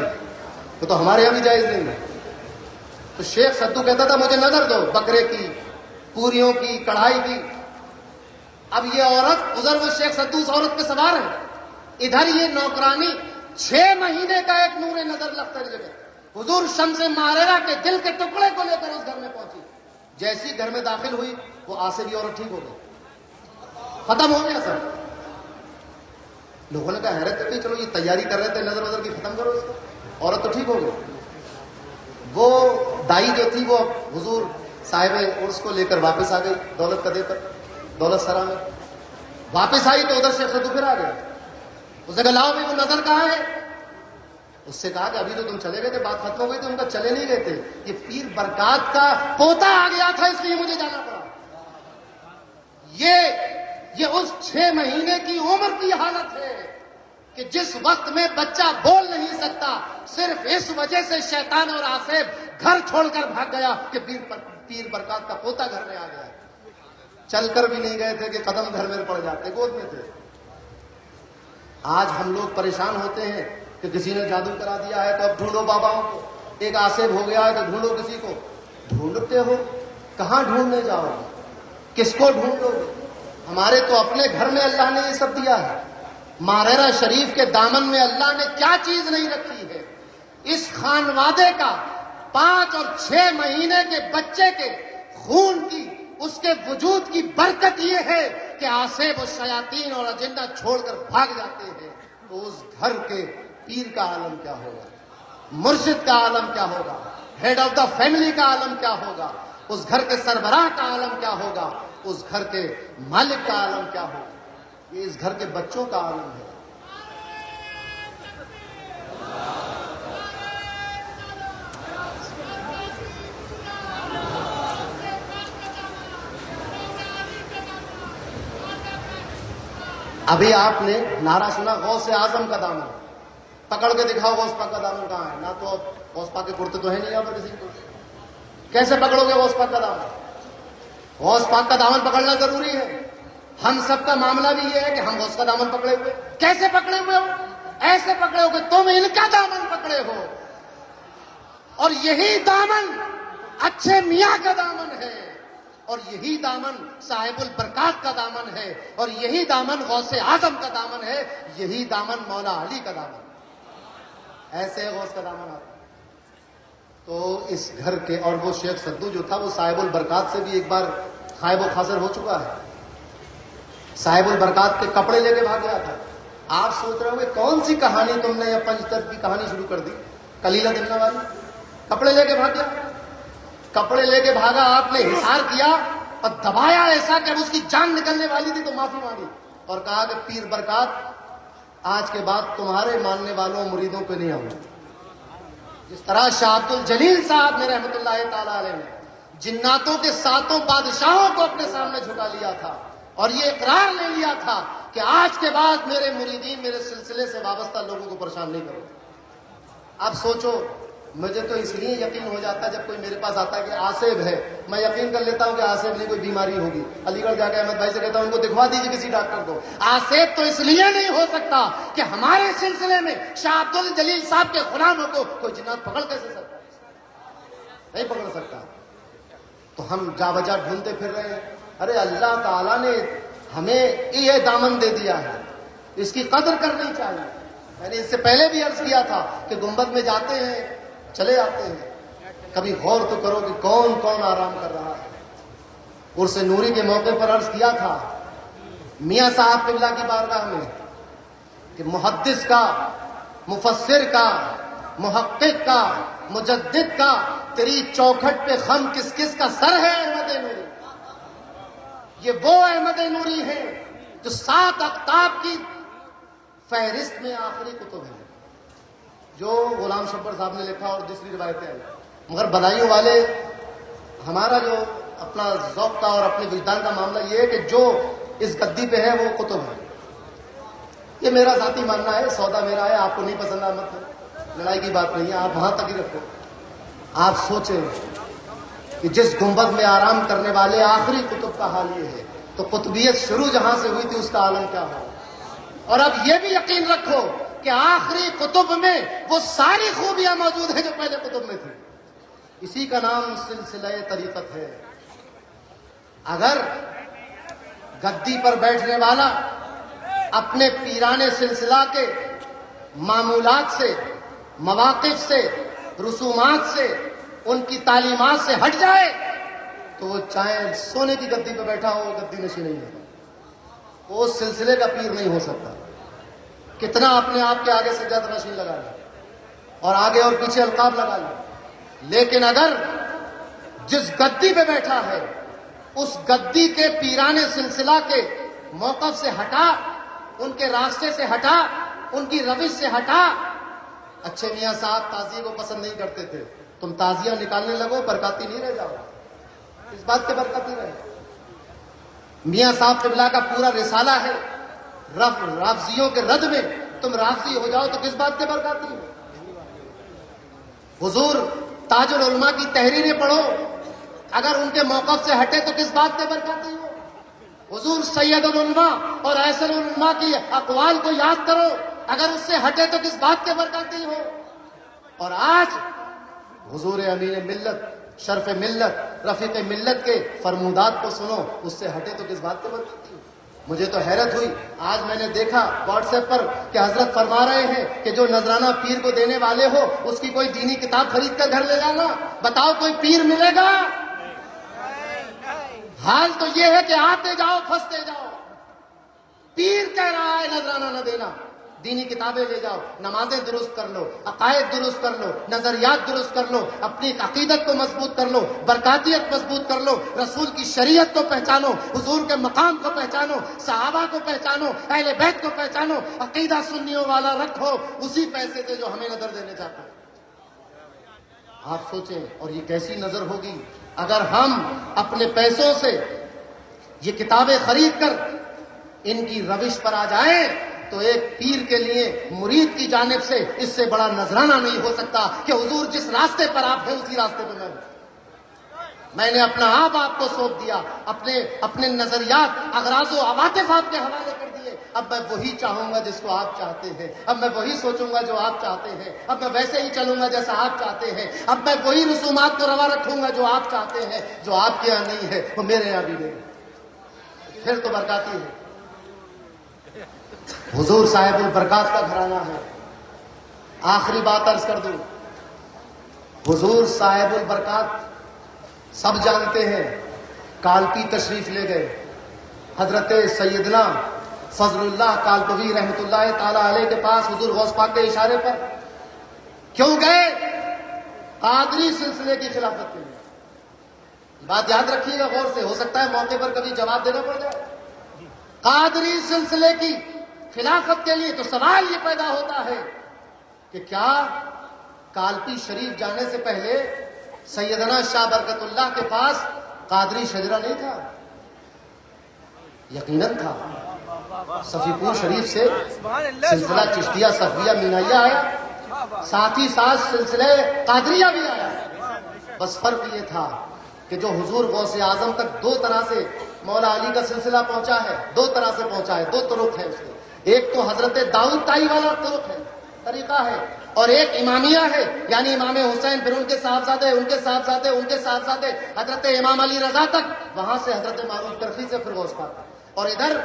وہ تو ہمارے یہاں بھی جائز نہیں ہے. تو شیخ سدو کہتا تھا مجھے نظر دو بکرے کی، پوریوں کی، کڑھائی کی. اب یہ عورت، ادھر وہ شیخ سدو اس عورت پہ سوار ہے، ادھر یہ نوکرانی 6 مہینے کا ایک نور نظر لفتر جگہ. حضور شمس ماریرا کے دل کے ٹکڑے کو لے کر اس گھر میں پہنچی. جیسی گھر میں داخل ہوئی وہ عاصبی عورت ٹھیک ہو گئی، ختم ہو گیا سر. لوگوں نے کہا حیرت کرتی، چلو یہ تیاری کر رہے تھے نظر وظر کی، ختم کرو اس کو. عورت تو ٹھیک ہو گئی. وہ دائی جو تھی وہ حضور صاحب عرس کو لے کر واپس آ گئی دولت قدے پر، دولت سرا میں واپس آئی تو ادھر شیخ سدو پھر آ گیا. اس نے کہا لاؤ بھی وہ نظر کہاں ہے. اس سے کہا کہ ابھی تو تم چلے گئے تھے، بات ختم ہو گئی تھی. ان کا چلے نہیں گئے تھے، یہ پیر برکات کا پوتا آ گیا تھا اس لیے مجھے جانا پڑا. یہ اس 6 مہینے کی عمر کی حالت ہے کہ جس وقت میں بچہ بول نہیں سکتا، صرف اس وجہ سے شیطان اور آصف گھر چھوڑ کر بھاگ گیا کہ پیر برکات کا پوتا گھر میں آ گیا. چل کر بھی نہیں گئے تھے کہ قدم گھر میں پڑ جاتے، گود میں تھے. آج ہم لوگ پریشان ہوتے ہیں کہ کسی نے جادو کرا دیا ہے تو اب ڈھونڈو باباؤں کو. ایک آصف ہو گیا ہے تو ڈھونڈو کسی کو. ڈھونڈتے ہو کہاں ڈھونڈنے جاؤ گے، کس کو ڈھونڈو گے؟ ہمارے تو اپنے گھر میں اللہ نے یہ سب دیا ہے. ماریرا شریف کے دامن میں اللہ نے کیا چیز نہیں رکھی ہے. اس خانوادے کا 5 اور 6 مہینے کے بچے کے خون کی، اس کے وجود کی برکت یہ ہے کہ آصف و شیاطین اور اجنڈا چھوڑ کر بھاگ جاتے ہیں. تو اس گھر کے پیر کا عالم کیا ہوگا، مرشد کا عالم کیا ہوگا، ہیڈ آف دا فیملی کا عالم کیا ہوگا، اس گھر کے سربراہ کا عالم کیا ہوگا، اس گھر کے مالک کا عالم کیا ہوگا. یہ اس گھر کے بچوں کا عالم ہے. ابھی آپ نے نعرہ سنا غوث اعظم کا دامن، پکڑ کے دکھاؤ غوث پاک کا دامن کہاں ہے. نہ تو غوث پاک کے کرتے تو ہے نہیں یہاں پر کسی کو. کیسے پکڑو گے غوث پاک کا دامن؟ غوث پاک کا دامن پکڑنا ضروری ہے. ہم سب کا معاملہ بھی یہ ہے کہ ہم غوث کا دامن پکڑے ہوئے. کیسے پکڑے ہوئے ہو؟ ایسے پکڑے ہو کہ تم ان کا دامن پکڑے ہو. اور یہی دامن اچھے میاں کا دامن ہے، اور یہی دامن صاحب البرکات کا دامن ہے، اور یہی دامن غوث اعظم کا دامن ہے، یہی دامن مولا علی کا دامن. ایسے غوث کا دامن آتا. تو اس گھر کے، اور وہ شیخ سدو جو تھا وہ صاحب البرکات سے بھی ایک بار خائب و خاصر ہو چکا ہے. صاحب البرکات کے کپڑے لے کے بھاگ گیا تھا. آپ سوچ رہے ہو کہ کون سی کہانی تم نے پنجتر کی کہانی شروع کر دی، کلیلہ دمنہ والی. کپڑے لے کے بھاگ گیا. کپڑے لے کے بھاگا، آپ نے حصار کیا اور دبایا ایسا کہ اب اس کی جان نکلنے والی تھی تو معافی مانگی اور کہا کہ پیر برکات آج کے بعد تمہارے ماننے والوں مریدوں پہ نہیں آؤں. جس طرح شاہ عبد الجلیل صاحب نے رحمت اللہ تعالی علیہ نے جناتوں کے 7 بادشاہوں کو اپنے سامنے جھکا لیا تھا اور یہ اقرار لے لیا تھا کہ آج کے بعد میرے مریدین میرے سلسلے سے وابستہ لوگوں کو پریشان نہیں کرو. اب سوچو، مجھے تو اس لیے یقین ہو جاتا ہے جب کوئی میرے پاس آتا ہے کہ آصف ہے، میں یقین کر لیتا ہوں کہ آصف نے کوئی بیماری ہوگی. علی گڑھ جا کے احمد بھائی سے کہتا ہوں ان کو دکھوا دیجیے کسی ڈاکٹر کو. آصف تو اس لیے نہیں ہو سکتا کہ ہمارے سلسلے میں شاہ عبد الجلیل صاحب کے غلاموں کو کوئی جنات پکڑ کیسے سکتا ہے؟ نہیں پکڑ سکتا. تو ہم جا بجا ڈھونڈتے پھر رہے ہیں. ارے اللہ تعالیٰ نے ہمیں یہ دامن دے دیا ہے، اس کی قدر کرنی چاہیے. میں نے اس سے پہلے بھی عرض کیا تھا کہ گنبد میں جاتے ہیں، چلے آتے ہیں، کبھی غور تو کرو کہ کون کون آرام کر رہا ہے. عرس نوری کے موقع پر عرض کیا تھا میاں صاحب قبلہ کی بارگاہ میں کہ محدث کا، مفسر کا، محقق کا، مجدد کا تیری چوکھٹ پہ خم کس کس کا سر ہے؟ احمد نوری. یہ وہ احمد نوری ہے جو 7 اقطاب کی فہرست میں آخری کتب ہے، جو غلام شبر صاحب نے لکھا اور دوسری روایتیں آئی. مگر بدائیوں والے، ہمارا جو اپنا ذوق کا اور اپنے وجدان کا معاملہ یہ ہے کہ جو اس گدی پہ ہے وہ کتب ہے. یہ میرا ذاتی ماننا ہے، سودا میرا ہے، آپ کو نہیں پسند آمد ہے، لڑائی کی بات نہیں ہے، آپ وہاں تک ہی رکھو. آپ سوچیں کہ جس گنبد میں آرام کرنے والے آخری کتب کا حال یہ ہے تو قطبیت شروع جہاں سے ہوئی تھی اس کا عالم کیا ہو. اور اب یہ بھی یقین رکھو کہ آخری کتب میں وہ ساری خوبیاں موجود ہیں جو پہلے کتب میں تھی. اسی کا نام سلسلہ طریقت ہے. اگر گدی پر بیٹھنے والا اپنے پیرانے سلسلہ کے معمولات سے، مواقف سے، رسومات سے، ان کی تعلیمات سے ہٹ جائے تو وہ چاہے سونے کی گدی پہ بیٹھا ہو، وہ گدی نشی نہیں ہے، وہ اس سلسلے کا پیر نہیں ہو سکتا. کتنا اپنے آپ کے آگے سجاد نشین لگا لے اور آگے اور پیچھے القاب لگا لے، لیکن اگر جس گدی پہ بیٹھا ہے اس گدی کے پیرانے سلسلہ کے موقف سے ہٹا، ان کے راستے سے ہٹا، ان کی روش سے ہٹا. اچھے میاں صاحب تعزیے کو پسند نہیں کرتے تھے، تم تعزیہ نکالنے لگو، برکاتی نہیں رہ جاؤ. اس بات کے برکاتی رہے. میاں صاحب قبلہ کا پورا رسالہ ہے رافضیوں کے رد میں، تم رافضی ہو جاؤ تو کس بات کے برکاتی ہو؟ حضور تاج العلماء کی تحریریں پڑھو، اگر ان کے موقف سے ہٹے تو کس بات کے برکاتی ہو؟ حضور سید العلماء اور ایسر العلماء کی اقوال کو یاد کرو، اگر اس سے ہٹے تو کس بات کے برکاتی ہو؟ اور آج حضور امین ملت، شرف ملت، رفیق ملت کے فرمودات کو سنو، اس سے ہٹے تو کس بات کے برکاتی ہو؟ مجھے تو حیرت ہوئی، آج میں نے دیکھا واٹس ایپ پر کہ حضرت فرما رہے ہیں کہ جو نذرانہ پیر کو دینے والے ہو اس کی کوئی دینی کتاب خرید کر گھر لے جانا. بتاؤ کوئی پیر ملے گا؟ حال تو یہ ہے کہ آتے جاؤ پھنستے جاؤ. پیر کہہ رہا ہے نذرانہ نہ دینا، دینی کتابیں لے جاؤ، نمازیں درست کر لو، عقائد درست کر لو، نظریات درست کر لو، اپنی عقیدت کو مضبوط کر لو، برکاتیت مضبوط کر لو، رسول کی شریعت کو پہچانو، حضور کے مقام کو پہچانو، صحابہ کو پہچانو، اہل بیت کو پہچانو، عقیدہ سنیوں والا رکھو اسی پیسے سے جو ہمیں نظر دینے چاہتے ہیں. آپ سوچیں، اور یہ کیسی نظر ہوگی اگر ہم اپنے پیسوں سے یہ کتابیں خرید کر ان کی روش پر آ جائیں تو ایک پیر کے لیے مرید کی جانب سے اس سے بڑا نذرانہ نہیں ہو سکتا کہ حضور جس راستے پر آپ ہیں اسی راستے پہ میں ہوں. میں نے اپنا آپ کو سونپ دیا، اپنے نظریات، اغراض و عواطف آپ کے حوالے کر دیے۔ اب میں وہی چاہوں گا جس کو آپ چاہتے ہیں، اب میں وہی سوچوں گا جو آپ چاہتے ہیں، اب میں ویسے ہی چلوں گا جیسا آپ چاہتے ہیں، اب میں وہی رسومات کو روا رکھوں گا جو آپ چاہتے ہیں۔ جو آپ کے یہاں نہیں ہے وہ میرے یہاں بھی نہیں ہے۔ پھر تو برکاتی ہے، حضور صاحب البرکات کا گھرانہ ہے۔ آخری بات عرض کر دوں، حضور صاحب البرکات سب جانتے ہیں، کالپی تشریف لے گئے۔ حضرت سیدنا فضل اللہ کالپوی رحمت اللہ تعالی علیہ کے پاس حضور غوث پاک کے اشارے پر کیوں گئے؟ قادری سلسلے کی خلافت کے لیے۔ بات یاد رکھیے گا غور سے، ہو سکتا ہے موقع پر کبھی جواب دینا پڑ جائے۔ قادری سلسلے کی خلافت کے لیے تو سوال یہ پیدا ہوتا ہے کہ کیا کالپی شریف جانے سے پہلے سیدنا شاہ برکت اللہ کے پاس قادری شجرہ نہیں تھا؟ یقیناً تھا۔ صفی پور شریف سے سلسلہ چشتیہ صفویہ مینائیہ آیا، ساتھ ہی ساتھ سلسلہ قادریہ بھی آیا۔ بس فرق یہ تھا کہ جو حضور غوث اعظم تک دو طرح سے مولا علی کا سلسلہ پہنچا ہے، دو طرح سے پہنچا ہے، دو طرق ہے اس کے۔ ایک تو حضرت داؤد طائی والا طرق ہے، طریقہ ہے، اور ایک امامیہ ہے، یعنی امام حسین، پھر ان کے صاحبزادے، ان کے صاحبزادے، ان کے صاحبزادے، حضرت امام علی رضا تک، وہاں سے حضرت معروف کرخی سے پھر غوث پاک، اور ادھر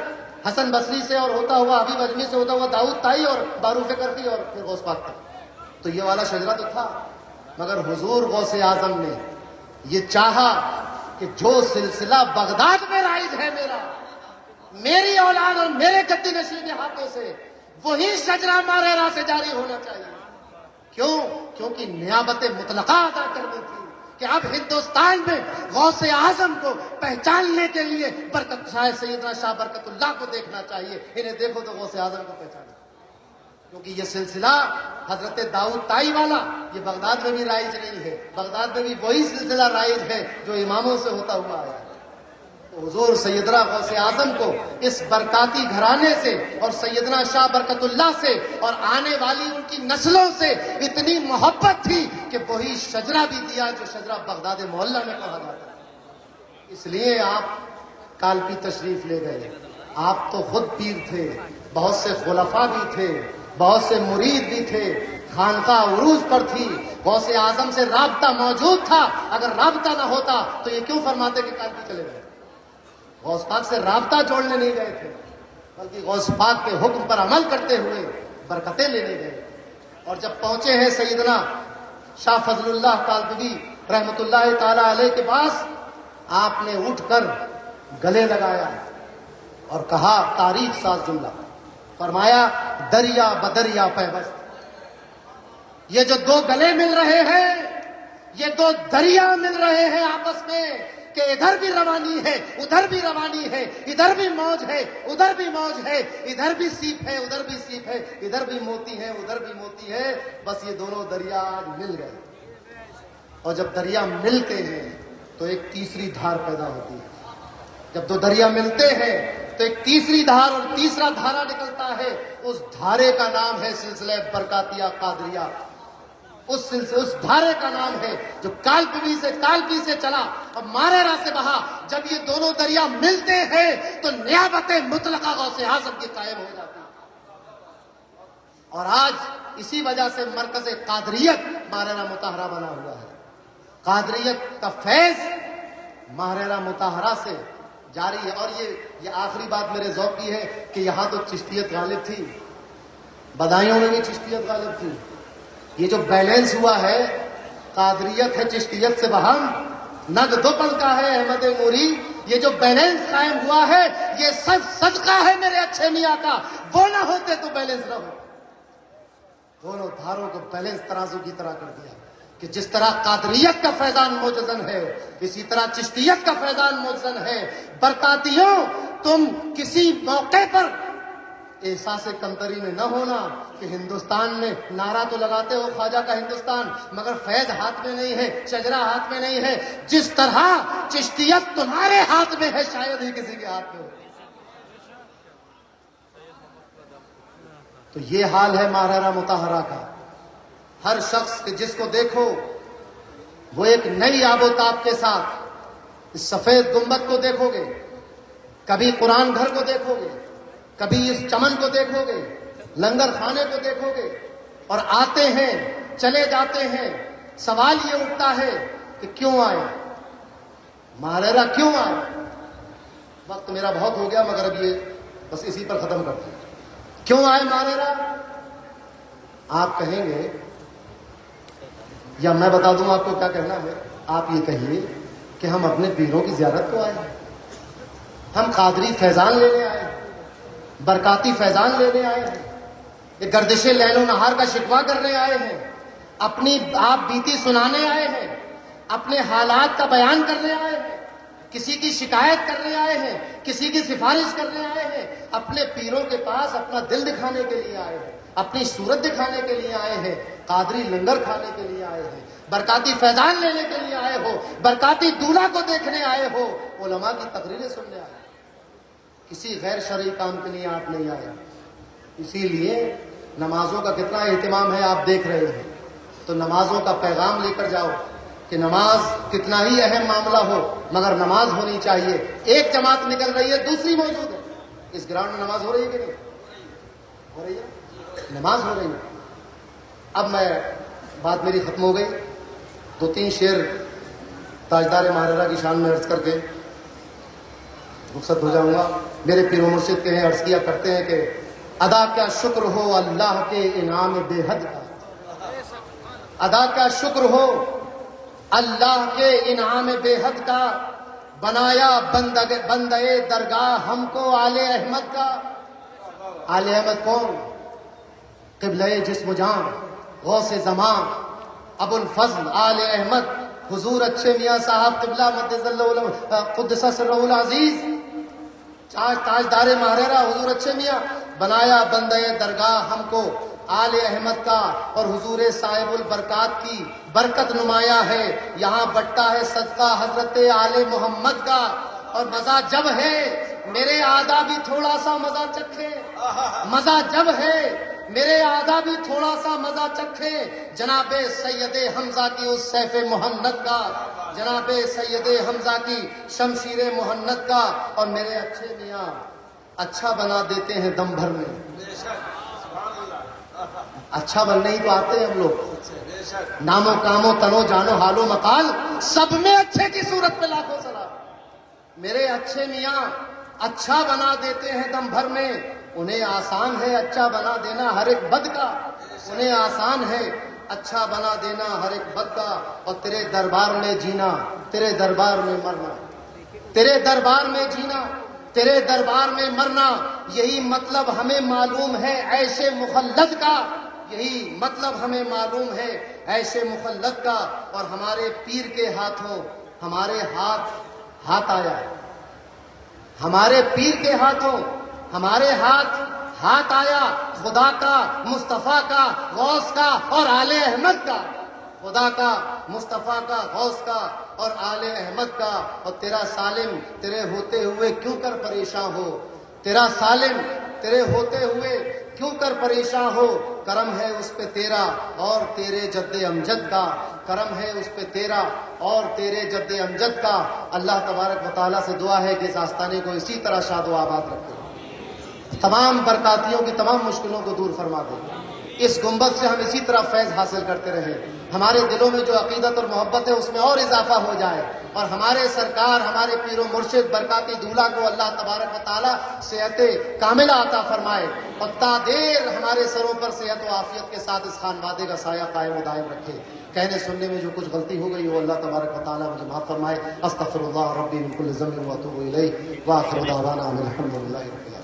حسن بصری سے اور ہوتا ہوا حبیب اجمی سے ہوتا ہوا داؤد طائی اور معروف کرخی اور پھر غوث پاک تک۔ تو یہ والا شجرہ تو تھا، مگر حضور غوث اعظم نے یہ چاہا کہ جو سلسلہ بغداد میں رائج ہے میری اولاد اور میرے گدی نشین ہاتھوں سے، وہی شجرہ ماریرا سے جاری ہونا چاہیے۔ کیوں؟ کیونکہ نیابت مطلقہ ادا کرنی تھی کہ اب ہندوستان میں غوث اعظم کو پہچاننے کے لیے برکت شاہ سیدنا شاہ برکت اللہ کو دیکھنا چاہیے۔ انہیں دیکھو تو غوث اعظم کو پہچانو، کیونکہ یہ سلسلہ حضرت داؤد طائی والا یہ بغداد میں بھی رائج نہیں ہے، بغداد میں بھی وہی سلسلہ رائج ہے جو اماموں سے ہوتا ہوا آیا ہے۔ تو حضور سیدنا غوث اعظم کو اس برکاتی گھرانے سے اور سیدنا شاہ برکت اللہ سے اور آنے والی ان کی نسلوں سے اتنی محبت تھی کہ وہی شجرہ بھی دیا جو شجرہ بغداد معلیٰ میں کہا جاتا ہے۔ اس لیے آپ کالپی تشریف لے گئے۔ آپ تو خود پیر تھے، بہت سے خلفاء بھی تھے، بہت سے مرید بھی تھے، خانقاہ عروج پر تھی، غوث اعظم سے رابطہ موجود تھا۔ اگر رابطہ نہ ہوتا تو یہ کیوں فرماتے کہ کالپی چلے گئے؟ غوث پاک سے رابطہ جوڑنے نہیں گئے تھے، بلکہ غوث پاک کے حکم پر عمل کرتے ہوئے برکتیں لینے گئے۔ اور جب پہنچے ہیں سیدنا شاہ فضل اللہ کالپوی رحمت اللہ تعالی علیہ کے پاس، آپ نے اٹھ کر گلے لگایا اور کہا تاریخ ساز جملہ، فرمایا دریا بدریا پیوست۔ یہ جو دو گلے مل رہے ہیں، یہ دو دریا مل رہے ہیں آپس میں، کہ ادھر بھی روانی ہے ادھر بھی روانی ہے، ادھر بھی موج ہے ادھر بھی موج ہے، ادھر بھی سیپ ہے ادھر بھی سیپ ہے، ادھر بھی موتی ہے ادھر بھی موتی ہے۔ بس یہ دونوں دریا آج مل گئے، اور جب دریا ملتے ہیں تو ایک تیسری دھار پیدا ہوتی ہے۔ جب دو دریا ملتے ہیں تو ایک تیسری دھار اور تیسرا دھارا نکلتا ہے، اس دھارے کا نام ہے سلسلہ برکاتیہ قادریہ۔ اس دھارے کا نام ہے جو کالپی سے چلا اور ماریرا سے بہا۔ جب یہ دونوں دریا ملتے ہیں تو نیابت مطلقہ غوث اعظم کی قائم ہو جاتی ہے، اور آج اسی وجہ سے مرکز قادریت ماریرا مطہرہ بنا ہوا ہے۔ قادریت کا فیض ماریرا مطہرہ سے جاری ہے۔ اور یہ آخری بات میرے ذوق کی ہے کہ یہاں تو چشتیت غالب تھی، بدایوں میں بھی چشتیت غالب تھی۔ یہ جو بیلنس ہوا ہے، قادریت ہے چشتیت سے بہم، نگ دو پل کا ہے احمد موری، یہ جو بیلنس قائم ہوا ہے یہ سب صدقہ ہے میرے اچھے میاں کا، وہ نہ ہوتے تو بیلنس نہ ہو۔ دونوں دھاروں کو بیلنس ترازو کی طرح کر دیا کہ جس طرح قادریت کا فیضان موجزن ہے، اسی طرح چشتیت کا فیضان موجزن ہے۔ برکاتیوں، تم کسی موقع پر احساس کمتری میں نہ ہونا کہ ہندوستان میں نعرہ تو لگاتے ہو خواجہ کا ہندوستان، مگر فیض ہاتھ میں نہیں ہے، شجرہ ہاتھ میں نہیں ہے۔ جس طرح چشتیت تمہارے ہاتھ میں ہے شاید ہی کسی کے ہاتھ میں ہو۔ تو یہ حال ہے ماریرا مطہرہ کا۔ ہر شخص کے جس کو دیکھو وہ ایک نئی آب و تاب کے ساتھ اس سفید گنبد کو دیکھو گے، کبھی قرآن گھر کو دیکھو گے، کبھی اس چمن کو دیکھو گے، لنگر خانے کو دیکھو گے، اور آتے ہیں چلے جاتے ہیں. سوال یہ اٹھتا ہے کہ کیوں آئے ماہریرا، کیوں آئے؟ وقت میرا بہت ہو گیا مگر اب یہ بس اسی پر ختم کرتے ہیں. کیوں آئے ماہریرا؟ آپ کہیں گے یا میں بتا دوں آپ کو کیا کہنا ہے؟ آپ یہ کہیے کہ ہم اپنے پیروں کی زیارت کو آئے ہیں، ہم قادری فیضان لینے آئے ہیں، برکاتی فیضان لینے آئے ہیں، یہ گردش لیل و نہار کا شکوہ کرنے آئے ہیں، اپنی آپ بیتی سنانے آئے ہیں، اپنے حالات کا بیان کرنے آئے ہیں، کسی کی شکایت کرنے آئے ہیں، کسی کی سفارش کرنے آئے ہیں، اپنے پیروں کے پاس اپنا دل دکھانے کے لیے آئے ہیں، اپنی صورت دکھانے کے لیے آئے ہیں، قادری لنگر کھانے کے لیے آئے ہیں، برکاتی فیضان لینے کے لیے آئے ہو، برکاتی دولہا کو دیکھنے آئے ہو، علماء کی تقریریں سننے آئے، کسی غیر شرعی کام کے لیے آپ نہیں آئے. اسی لیے نمازوں کا کتنا اہتمام ہے آپ دیکھ رہے ہیں، تو نمازوں کا پیغام لے کر جاؤ کہ نماز کتنا ہی اہم معاملہ ہو مگر نماز ہونی چاہیے. ایک جماعت نکل رہی ہے، دوسری موجود ہے. اس گراؤنڈ میں نماز ہو رہی ہے کہ نہیں ہو رہی ہے؟ نماز ہو رہی ہے. اب میں بات میری ختم ہو گئی، 2-3 شعر تاجدار ماہریرا کی شان میں عرض کر کے رخصت ہو جاؤں گا. میرے پیر و مرشد کے ہیں عرض کیا کرتے ہیں کہ ادا کیا شکر ہو اللہ کے انعام بے حد کا، ادا کیا شکر ہو اللہ کے انعام بے حد کا، بنایا بندے درگاہ ہم کو آل احمد کا. آل احمد کون؟ قبلہ جسم و جان، غوث زمان، ابو الفضل آل احمد، حضور اچھے میاں صاحب قبلہ قدس سرہ العزیز، تاجدار ماہریرا حضور اچھے میاں. بنایا بندے درگاہ ہم کو آل احمد کا، اور حضور صاحب البرکات کی برکت نمایاں ہے. یہاں بٹتا ہے صدقہ حضرت آل محمد کا، اور مزہ جب ہے میرے آدھا بھی تھوڑا سا مزہ چکھے، مزہ جب ہے میرے آدھا بھی تھوڑا سا مزہ چکھے، جناب سید حمزہ کی اس سیف مہند کا، جناب سید حمزہ کی شمشیر مہند کا. اور میرے اچھے میاں اچھا بنا دیتے ہیں دم بھر میں. اچھا بننے ہی تو آتے ہیں ہم لوگ. نام و کام و تنو جانو حال و مقال سب میں اچھے کی صورت پہ لاکھوں سلام. میرے اچھے میاں اچھا بنا دیتے ہیں دم بھر میں. انہیں آسان ہے اچھا بنا دینا ہر ایک بد کا، انہیں آسان ہے اچھا بنا دینا ہر ایک بد کا. اور تیرے دربار میں جینا، تیرے دربار میں مرنا، تیرے دربار میں جینا، تیرے دربار میں مرنا، یہی مطلب ہمیں معلوم ہے ایسے مخلد کا، یہی مطلب ہمیں معلوم ہے ایسے مخلد کا. اور ہمارے پیر کے ہاتھوں ہمارے ہاتھ آیا، ہمارے پیر کے ہاتھوں ہمارے ہاتھ آیا خدا کا، مصطفیٰ کا، غوث کا اور آل احمد کا. خدا کا، مصطفیٰ کا، غوث کا اور آل احمد کا. اور تیرا سالم تیرے ہوتے ہوئے کیوں کر پریشان ہو، تیرا سالم تیرے ہوتے ہوئے کیوں کر پریشان ہو. کرم ہے اس پہ تیرا اور تیرے جد امجد کا، کرم ہے اس پہ تیرا اور تیرے جد امجد کا. اللہ تبارک و تعالیٰ سے دعا ہے کہ اس آستانے کو اسی طرح شاد و آباد رکھے، تمام برکاتیوں کی تمام مشکلوں کو دور فرما دے. اس گنبد سے ہم اسی طرح فیض حاصل کرتے رہیں. ہمارے دلوں میں جو عقیدت اور محبت ہے اس میں اور اضافہ ہو جائے، اور ہمارے سرکار ہمارے پیر و مرشد برکاتی دولہا کو اللہ تبارک و تعالیٰ صحت کاملہ عطا فرمائے، اور تا دیر ہمارے سروں پر صحت و عافیت کے ساتھ اس خانوادے کا سایہ قائم و دائم رکھے. کہنے سننے میں جو کچھ غلطی ہو گئی وہ اللہ تبارک و تعالیٰ مجھے معاف فرمائے. استغفر اللہ ربی من کل ذنب و اتوب الیہ، وآخر دعوانا ان الحمد للہ رب العالمین.